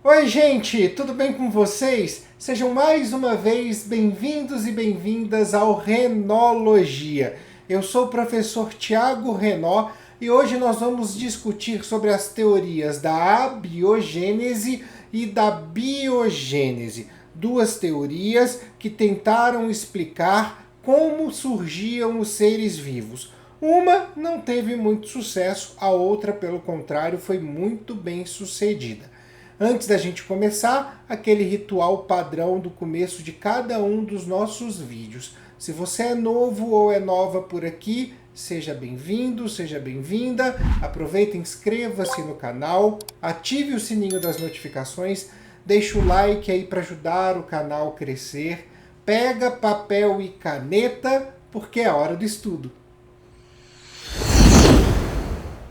Oi, gente, tudo bem com vocês? Sejam mais uma vez bem-vindos e bem-vindas ao Renologia. Eu sou o professor Tiago Renó e hoje nós vamos discutir sobre as teorias da abiogênese e da biogênese. Duas teorias que tentaram explicar como surgiam os seres vivos. Uma não teve muito sucesso, a outra, pelo contrário, foi muito bem sucedida. Antes da gente começar, aquele ritual padrão do começo de cada um dos nossos vídeos. Se você é novo ou é nova por aqui, seja bem-vindo, seja bem-vinda. Aproveita, inscreva-se no canal, ative o sininho das notificações, deixa o like aí para ajudar o canal a crescer. Pega papel e caneta, porque é a hora do estudo.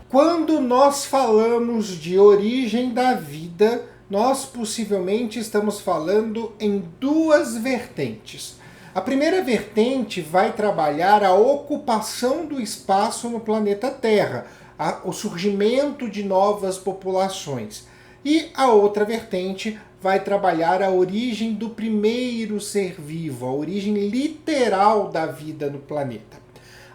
Quando nós falamos de origem da vida, nós possivelmente estamos falando em duas vertentes. A primeira vertente vai trabalhar a ocupação do espaço no planeta Terra, o surgimento de novas populações. E a outra vertente vai trabalhar a origem do primeiro ser vivo, a origem literal da vida no planeta.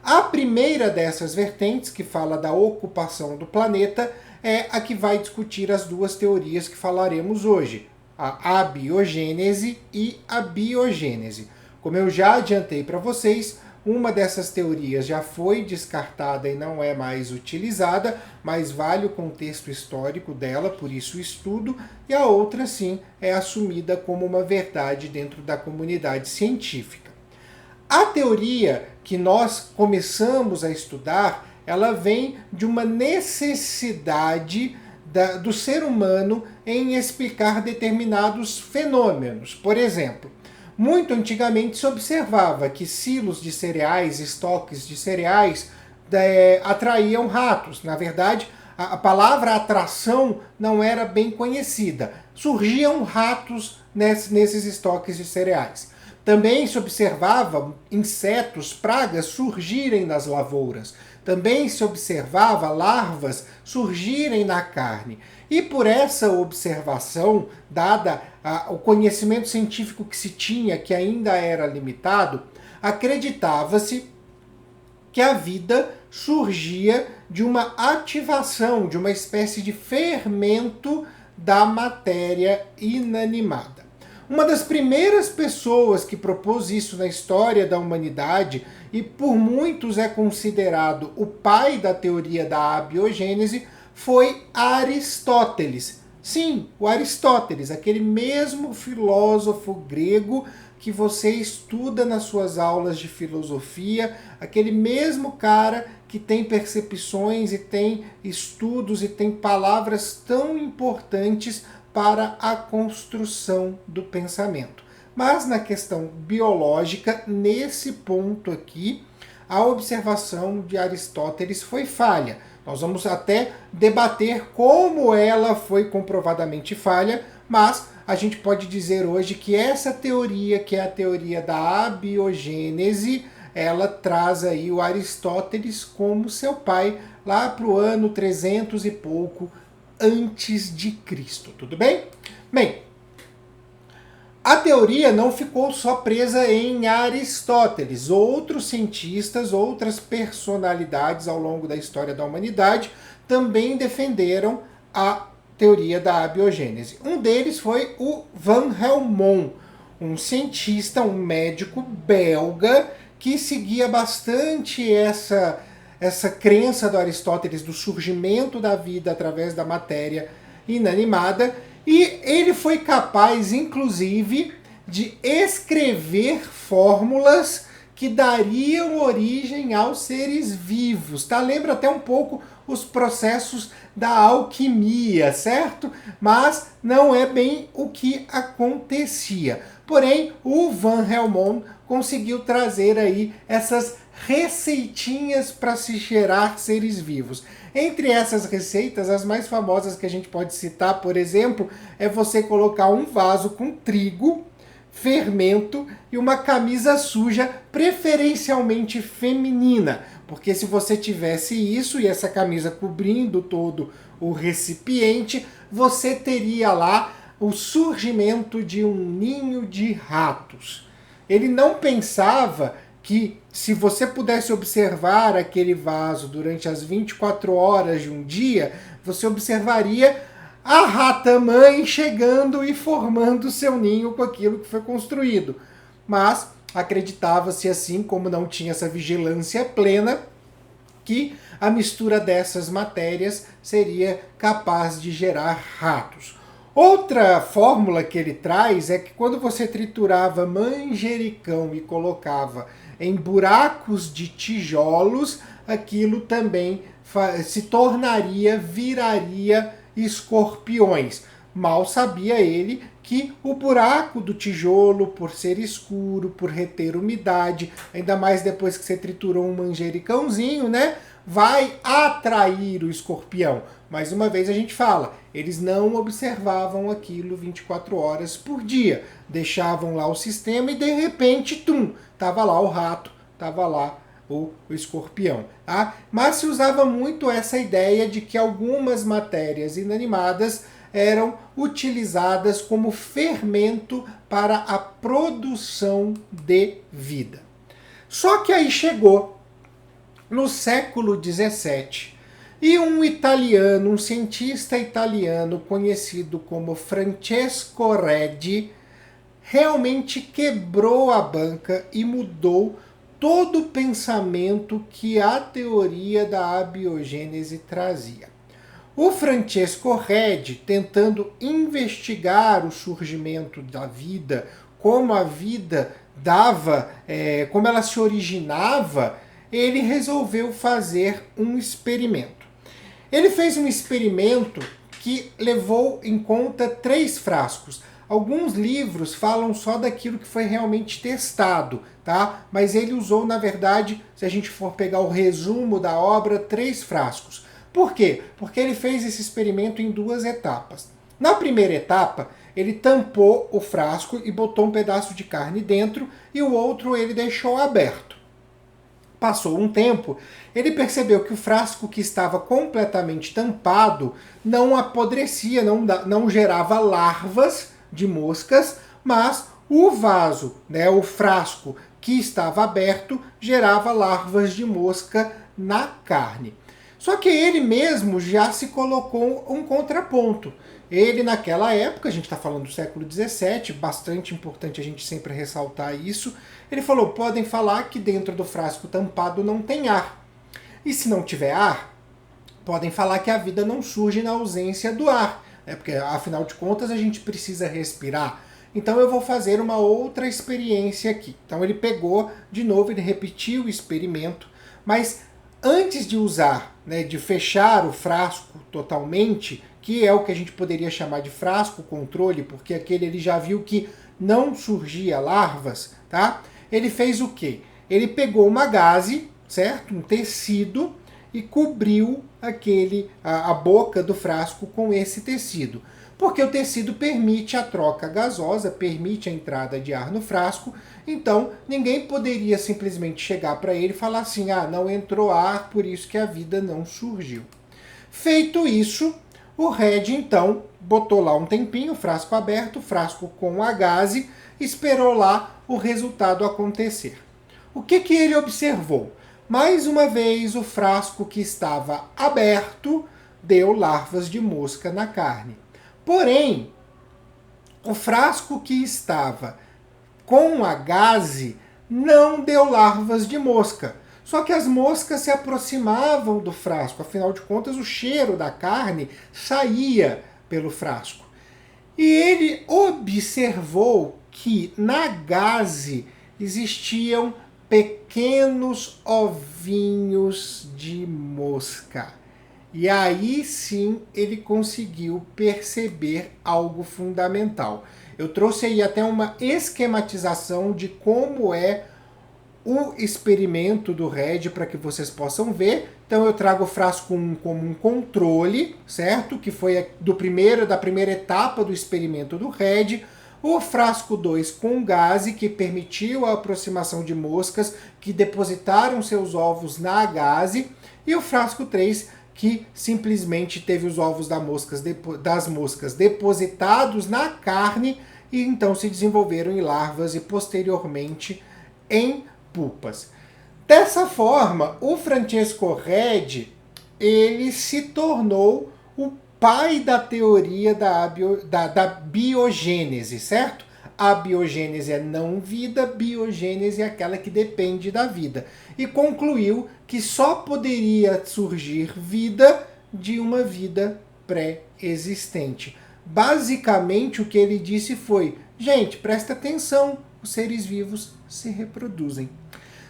A primeira dessas vertentes, que fala da ocupação do planeta, é a que vai discutir as duas teorias que falaremos hoje, a abiogênese e a biogênese. Como eu já adiantei para vocês, uma dessas teorias já foi descartada e não é mais utilizada, mas vale o contexto histórico dela, por isso o estudo, e a outra sim é assumida como uma verdade dentro da comunidade científica. A teoria que nós começamos a estudar, ela vem de uma necessidade do ser humano em explicar determinados fenômenos. Por exemplo, muito antigamente se observava que silos de cereais, estoques de cereais, atraíam ratos. Na verdade, a palavra atração não era bem conhecida. Surgiam ratos nesses estoques de cereais. Também se observava insetos, pragas surgirem nas lavouras. Também se observava larvas surgirem na carne. E por essa observação, dada o conhecimento científico que se tinha, que ainda era limitado, acreditava-se que a vida surgia de uma ativação, de uma espécie de fermento da matéria inanimada. Uma das primeiras pessoas que propôs isso na história da humanidade, e por muitos é considerado o pai da teoria da abiogênese, foi Aristóteles. Sim, o Aristóteles, aquele mesmo filósofo grego que você estuda nas suas aulas de filosofia, aquele mesmo cara que tem percepções e tem estudos e tem palavras tão importantes para a construção do pensamento. Mas na questão biológica, nesse ponto aqui, a observação de Aristóteles foi falha. Nós vamos até debater como ela foi comprovadamente falha, mas a gente pode dizer hoje que essa teoria, que é a teoria da abiogênese, ela traz aí o Aristóteles como seu pai, lá para o ano 300 e pouco antes de Cristo, tudo bem? Bem, a teoria não ficou só presa em Aristóteles. Outros cientistas, outras personalidades ao longo da história da humanidade também defenderam a teoria da abiogênese. Um deles foi o Van Helmont, um cientista, um médico belga que seguia bastante essa crença do Aristóteles do surgimento da vida através da matéria inanimada, e ele foi capaz, inclusive, de escrever fórmulas que dariam origem aos seres vivos, tá? Lembra até um pouco os processos da alquimia, certo? Mas não é bem o que acontecia. Porém, o Van Helmont conseguiu trazer aí essas receitinhas para se gerar seres vivos. Entre essas receitas, as mais famosas que a gente pode citar, por exemplo, é você colocar um vaso com trigo, fermento e uma camisa suja, preferencialmente feminina, porque se você tivesse isso e essa camisa cobrindo todo o recipiente, você teria lá o surgimento de um ninho de ratos. Ele não pensava que, se você pudesse observar aquele vaso durante as 24 horas de um dia, você observaria a rata-mãe chegando e formando seu ninho com aquilo que foi construído. Mas acreditava-se, assim como não tinha essa vigilância plena, que a mistura dessas matérias seria capaz de gerar ratos. Outra fórmula que ele traz é que quando você triturava manjericão e colocava em buracos de tijolos, aquilo também se viraria escorpiões. Mal sabia ele que o buraco do tijolo, por ser escuro, por reter umidade, ainda mais depois que você triturou um manjericãozinho, né, vai atrair o escorpião. Mais uma vez a gente fala, eles não observavam aquilo 24 horas por dia, deixavam lá o sistema e de repente, tava lá o rato, tava lá o escorpião. Tá? Mas se usava muito essa ideia de que algumas matérias inanimadas eram utilizadas como fermento para a produção de vida. Só que aí chegou no século XVII e um cientista italiano conhecido como Francesco Redi, realmente quebrou a banca e mudou todo o pensamento que a teoria da abiogênese trazia. O Francesco Redi, tentando investigar o surgimento da vida, como a vida como ela se originava, ele resolveu fazer um experimento. Ele fez um experimento que levou em conta 3 frascos. Alguns livros falam só daquilo que foi realmente testado, tá? Mas ele usou, na verdade, se a gente for pegar o resumo da obra, 3 frascos. Por quê? Porque ele fez esse experimento em 2 etapas. Na primeira etapa, ele tampou o frasco e botou um pedaço de carne dentro e o outro ele deixou aberto. Passou um tempo, ele percebeu que o frasco que estava completamente tampado não apodrecia, não gerava larvas de moscas, mas o vaso, né, o frasco que estava aberto, gerava larvas de mosca na carne. Só que ele mesmo já se colocou um contraponto. Ele, naquela época, a gente está falando do século XVII, bastante importante a gente sempre ressaltar isso, ele falou, podem falar que dentro do frasco tampado não tem ar. E se não tiver ar, podem falar que a vida não surge na ausência do ar, né? Porque, afinal de contas, a gente precisa respirar. Então eu vou fazer uma outra experiência aqui. Então ele pegou, de novo, ele repetiu o experimento, mas antes de usar, né, de fechar o frasco totalmente, que é o que a gente poderia chamar de frasco controle, porque aquele ele já viu que não surgia larvas, tá? Ele fez o quê? Ele pegou uma gaze, certo? Um tecido e cobriu a boca do frasco com esse tecido. Porque o tecido permite a troca gasosa, permite a entrada de ar no frasco, então ninguém poderia simplesmente chegar para ele e falar assim, não entrou ar, por isso que a vida não surgiu. Feito isso, o Redi então botou lá um tempinho, o frasco aberto, o frasco com a gaze, esperou lá o resultado acontecer. O que ele observou? Mais uma vez, o frasco que estava aberto deu larvas de mosca na carne. Porém, o frasco que estava com a gaze não deu larvas de mosca. Só que as moscas se aproximavam do frasco, afinal de contas o cheiro da carne saía pelo frasco. E ele observou que na gaze existiam pequenos ovinhos de mosca. E aí sim ele conseguiu perceber algo fundamental. Eu trouxe aí até uma esquematização de como é o experimento do Redi para que vocês possam ver. Então eu trago o frasco 1 como um controle, certo? Que foi da primeira etapa do experimento do Redi. O frasco 2 com gaze, que permitiu a aproximação de moscas que depositaram seus ovos na gaze. E o frasco 3 que simplesmente teve os ovos das moscas depositados na carne e então se desenvolveram em larvas e posteriormente em pupas. Dessa forma, o Francesco Redi, ele se tornou o pai da teoria da biogênese, certo? A biogênese é não vida, biogênese é aquela que depende da vida. E concluiu que só poderia surgir vida de uma vida pré-existente. Basicamente, o que ele disse foi: gente, presta atenção, os seres vivos se reproduzem.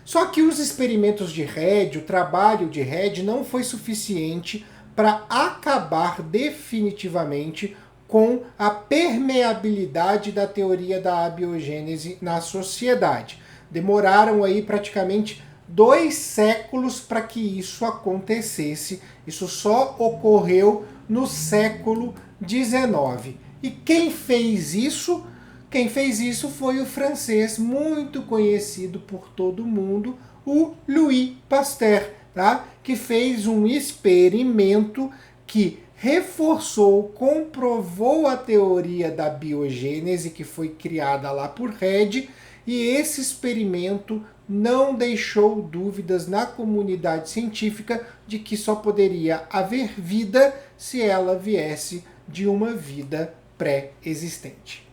Só que os experimentos de Redi, o trabalho de Redi, não foi suficiente para acabar definitivamente com a permeabilidade da teoria da abiogênese na sociedade. Demoraram aí praticamente 2 séculos para que isso acontecesse. Isso só ocorreu no século XIX. E quem fez isso? Quem fez isso foi o francês muito conhecido por todo mundo, o Louis Pasteur, tá? Que fez um experimento que reforçou, comprovou a teoria da biogênese que foi criada lá por Redi, e esse experimento não deixou dúvidas na comunidade científica de que só poderia haver vida se ela viesse de uma vida pré-existente.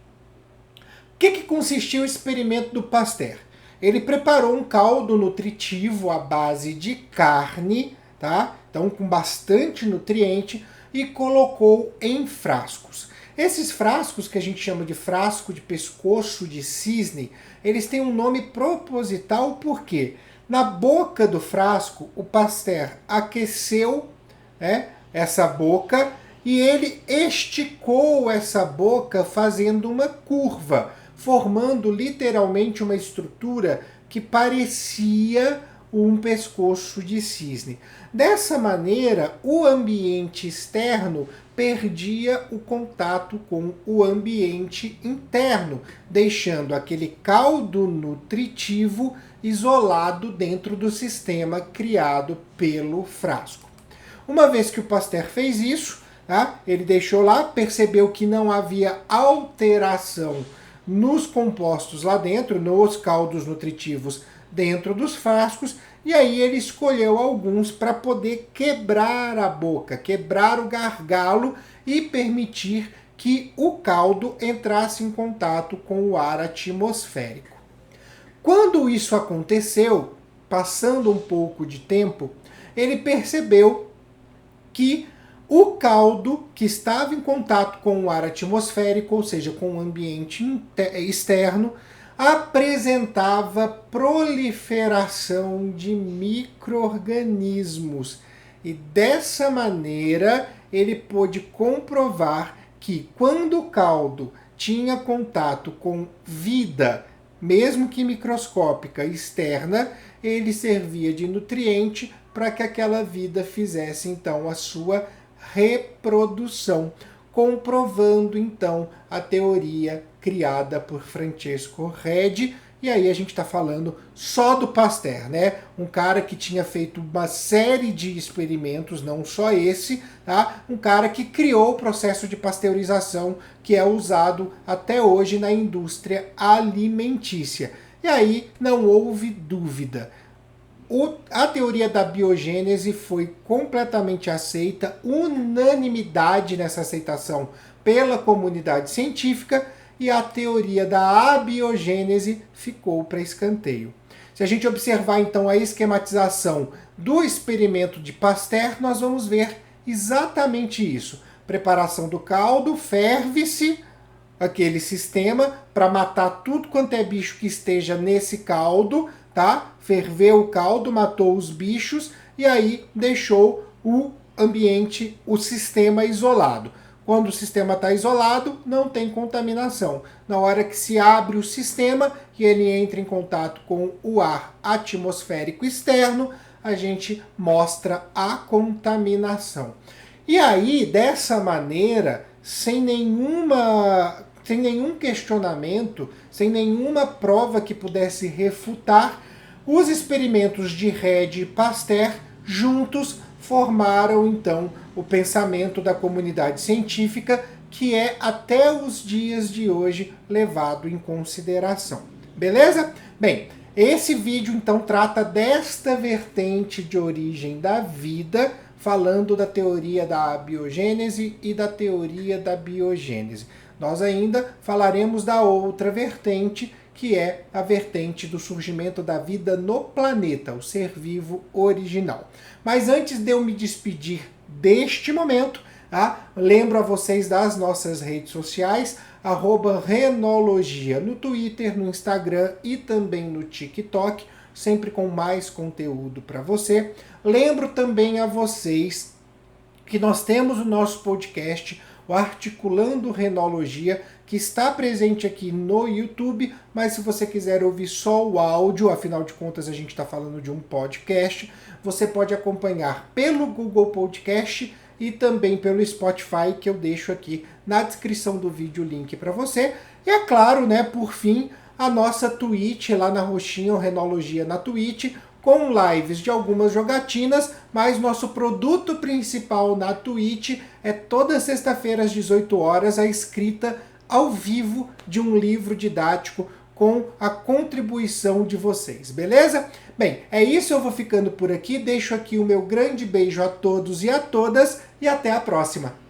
O que consistia o experimento do Pasteur? Ele preparou um caldo nutritivo à base de carne, tá? Então com bastante nutriente, e colocou em frascos. Esses frascos, que a gente chama de frasco de pescoço de cisne, eles têm um nome proposital porque na boca do frasco o Pasteur aqueceu, né, essa boca, e ele esticou essa boca fazendo uma curva, formando literalmente uma estrutura que parecia um pescoço de cisne. Dessa maneira, o ambiente externo perdia o contato com o ambiente interno, deixando aquele caldo nutritivo isolado dentro do sistema criado pelo frasco. Uma vez que o Pasteur fez isso, tá, ele deixou lá, percebeu que não havia alteração nos compostos lá dentro, nos caldos nutritivos dentro dos frascos, e aí ele escolheu alguns para poder quebrar a boca, quebrar o gargalo e permitir que o caldo entrasse em contato com o ar atmosférico. Quando isso aconteceu, passando um pouco de tempo, ele percebeu que o caldo que estava em contato com o ar atmosférico, ou seja, com o ambiente externo, apresentava proliferação de micro-organismos. E dessa maneira ele pôde comprovar que quando o caldo tinha contato com vida, mesmo que microscópica, externa, ele servia de nutriente para que aquela vida fizesse então a sua reprodução, comprovando então a teoria criada por Francesco Redi. E aí a gente está falando só do Pasteur, né? Um cara que tinha feito uma série de experimentos, não só esse, tá? Um cara que criou o processo de pasteurização que é usado até hoje na indústria alimentícia. E aí não houve dúvida. A teoria da biogênese foi completamente aceita, unanimidade nessa aceitação pela comunidade científica, e a teoria da abiogênese ficou para escanteio. Se a gente observar então a esquematização do experimento de Pasteur, nós vamos ver exatamente isso. Preparação do caldo, ferve-se aquele sistema para matar tudo quanto é bicho que esteja nesse caldo, tá? Ferveu o caldo, matou os bichos e aí deixou o ambiente, o sistema isolado. Quando o sistema está isolado, não tem contaminação. Na hora que se abre o sistema e ele entra em contato com o ar atmosférico externo, a gente mostra a contaminação. E aí, dessa maneira, sem nenhum questionamento, sem nenhuma prova que pudesse refutar, os experimentos de Redi e Pasteur juntos formaram então o pensamento da comunidade científica, que é até os dias de hoje levado em consideração. Beleza? Bem, esse vídeo então trata desta vertente de origem da vida, falando da teoria da abiogênese e da teoria da biogênese. Nós ainda falaremos da outra vertente, que é a vertente do surgimento da vida no planeta, o ser vivo original. Mas antes de eu me despedir deste momento, lembro a vocês das nossas redes sociais, @renologia no Twitter, no Instagram e também no TikTok, sempre com mais conteúdo para você. Lembro também a vocês que nós temos o nosso podcast, o Articulando Renologia, que está presente aqui no YouTube, mas se você quiser ouvir só o áudio, afinal de contas a gente está falando de um podcast, você pode acompanhar pelo Google Podcast e também pelo Spotify, que eu deixo aqui na descrição do vídeo o link para você. E é claro, né, por fim, a nossa Twitch lá na roxinha, o Renologia na Twitch, com lives de algumas jogatinas, mas nosso produto principal na Twitch é toda sexta-feira às 18 horas a escrita ao vivo de um livro didático com a contribuição de vocês, beleza? Bem, é isso, eu vou ficando por aqui, deixo aqui o meu grande beijo a todos e a todas e até a próxima!